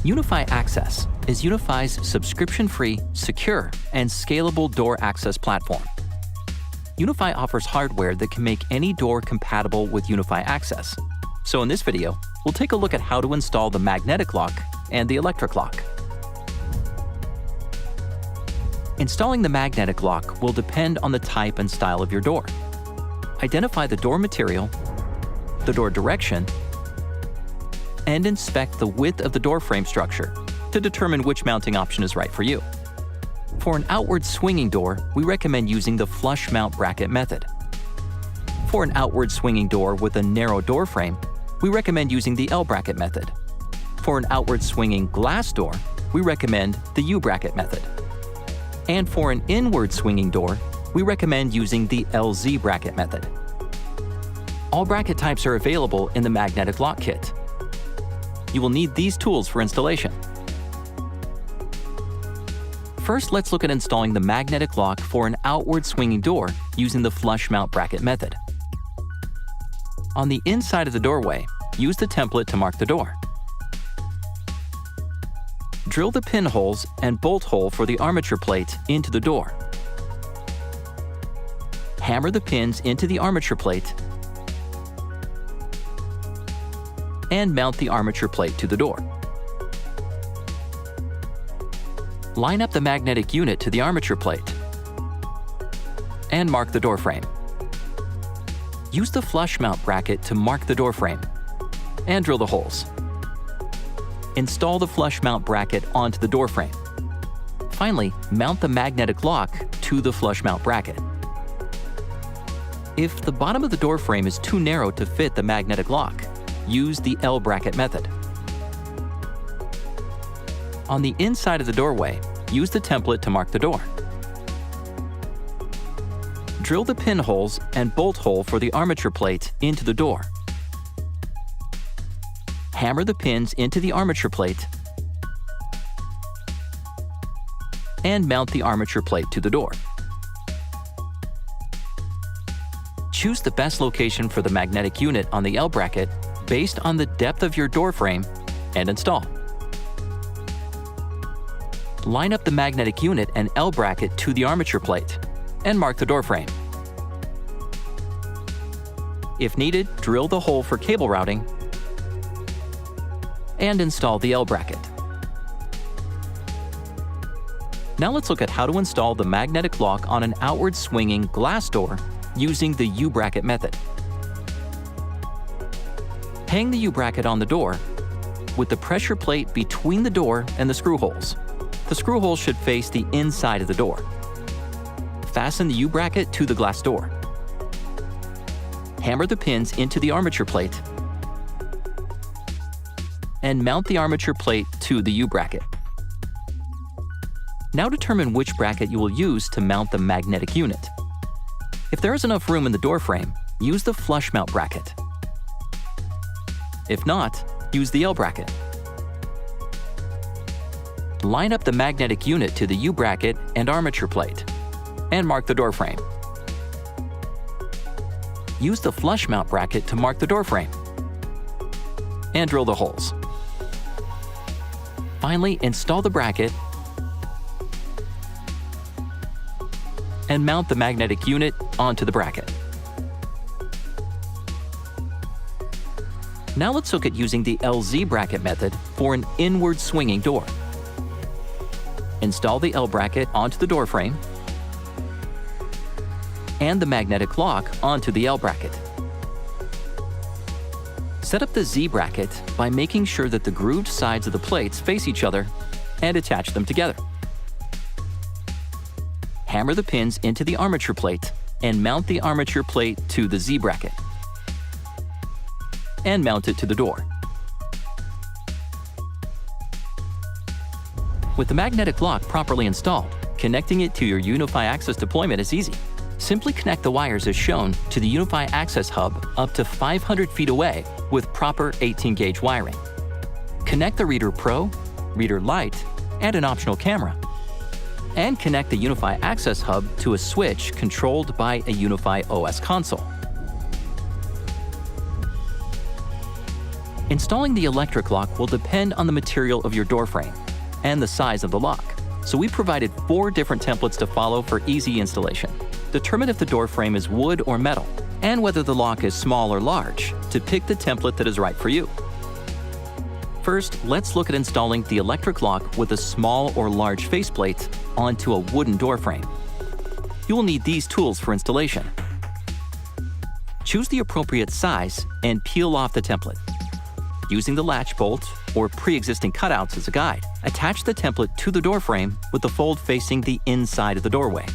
UniFi Access is UniFi's subscription-free, secure, and scalable door access platform. UniFi offers hardware that can make any door compatible with UniFi Access. So in this video, we'll take a look at how to install the magnetic lock and the electric lock. Installing the magnetic lock will depend on the type and style of your door. Identify the door material, the door direction, and inspect the width of the door frame structure to determine which mounting option is right for you. For an outward swinging door, we recommend using the flush mount bracket method. For an outward swinging door with a narrow door frame, we recommend using the L bracket method. For an outward swinging glass door, we recommend the U bracket method. And for an inward swinging door, we recommend using the LZ bracket method. All bracket types are available in the magnetic lock kit. You will need these tools for installation. First, let's look at installing the magnetic lock for an outward swinging door using the flush mount bracket method. On the inside of the doorway, use the template to mark the door. Drill the pinholes and bolt hole for the armature plate into the door. Hammer the pins into the armature plate and mount the armature plate to the door. Line up the magnetic unit to the armature plate and mark the door frame. Use the flush mount bracket to mark the door frame and drill the holes. Install the flush mount bracket onto the door frame. Finally, mount the magnetic lock to the flush mount bracket. If the bottom of the door frame is too narrow to fit the magnetic lock, use the L bracket method. On the inside of the doorway, use the template to mark the door. Drill the pinholes and bolt hole for the armature plate into the door. Hammer the pins into the armature plate and mount the armature plate to the door. Choose the best location for the magnetic unit on the L bracket based on the depth of your door frame and install. Line up the magnetic unit and L bracket to the armature plate and mark the door frame. If needed, drill the hole for cable routing and install the L bracket. Now let's look at how to install the magnetic lock on an outward swinging glass door using the U bracket method. Hang the U bracket on the door with the pressure plate between the door and the screw holes. The screw holes should face the inside of the door. Fasten the U bracket to the glass door. Hammer the pins into the armature plate and mount the armature plate to the U bracket. Now determine which bracket you will use to mount the magnetic unit. If there is enough room in the door frame, use the flush mount bracket. If not, use the L bracket. Line up the magnetic unit to the U bracket and armature plate and mark the door frame. Use the flush mount bracket to mark the door frame and drill the holes. Finally, install the bracket and mount the magnetic unit onto the bracket. Now let's look at using the LZ bracket method for an inward swinging door. Install the L bracket onto the door frame and the magnetic lock onto the L bracket. Set up the Z bracket by making sure that the grooved sides of the plates face each other and attach them together. Hammer the pins into the armature plate and mount the armature plate to the Z bracket and mount it to the door. With the magnetic lock properly installed, connecting it to your UniFi Access deployment is easy. Simply connect the wires as shown to the UniFi Access hub up to 500 feet away with proper 18-gauge wiring. Connect the Reader Pro, Reader Lite, and an optional camera. And connect the UniFi Access hub to a switch controlled by a UniFi OS console. Installing the electric lock will depend on the material of your door frame and the size of the lock. So we provided 4 different templates to follow for easy installation. Determine if the door frame is wood or metal, and whether the lock is small or large to pick the template that is right for you. First, let's look at installing the electric lock with a small or large faceplate onto a wooden door frame. You will need these tools for installation. Choose the appropriate size and peel off the template. Using the latch bolt or pre-existing cutouts as a guide, attach the template to the door frame with the fold facing the inside of the doorway.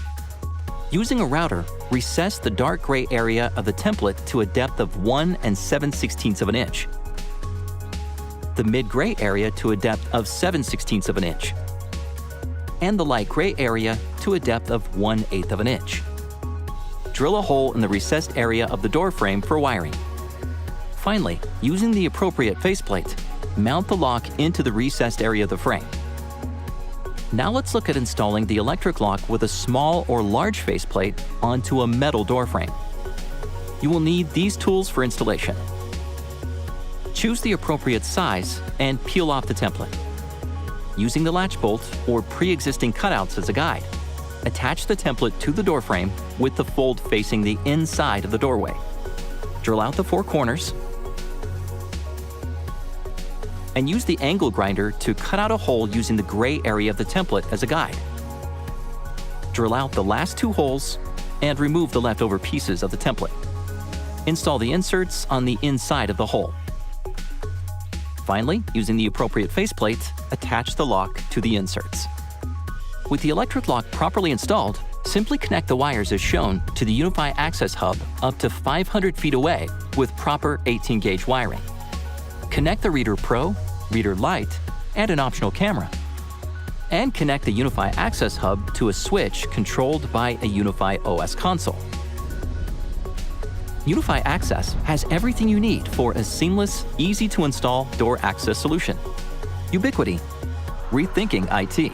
Using a router, recess the dark gray area of the template to a depth of 1 7/16 of an inch, the mid-gray area to a depth of 7/16 of an inch, and the light gray area to a depth of 1/8 of an inch. Drill a hole in the recessed area of the door frame for wiring. Finally, using the appropriate faceplate, mount the lock into the recessed area of the frame. Now let's look at installing the electric lock with a small or large faceplate onto a metal door frame. You will need these tools for installation. Choose the appropriate size and peel off the template. Using the latch bolt or pre-existing cutouts as a guide, attach the template to the door frame with the fold facing the inside of the doorway. Drill out the 4 corners and use the angle grinder to cut out a hole using the gray area of the template as a guide. Drill out the last 2 holes and remove the leftover pieces of the template. Install the inserts on the inside of the hole. Finally, using the appropriate faceplate, attach the lock to the inserts. With the electric lock properly installed, simply connect the wires as shown to the UniFi Access Hub up to 500 feet away with proper 18-gauge wiring. Connect the Reader Pro, Reader Lite, and an optional camera. And connect the UniFi Access Hub to a switch controlled by a UniFi OS console. UniFi Access has everything you need for a seamless, easy-to-install door access solution. Ubiquiti, rethinking IT.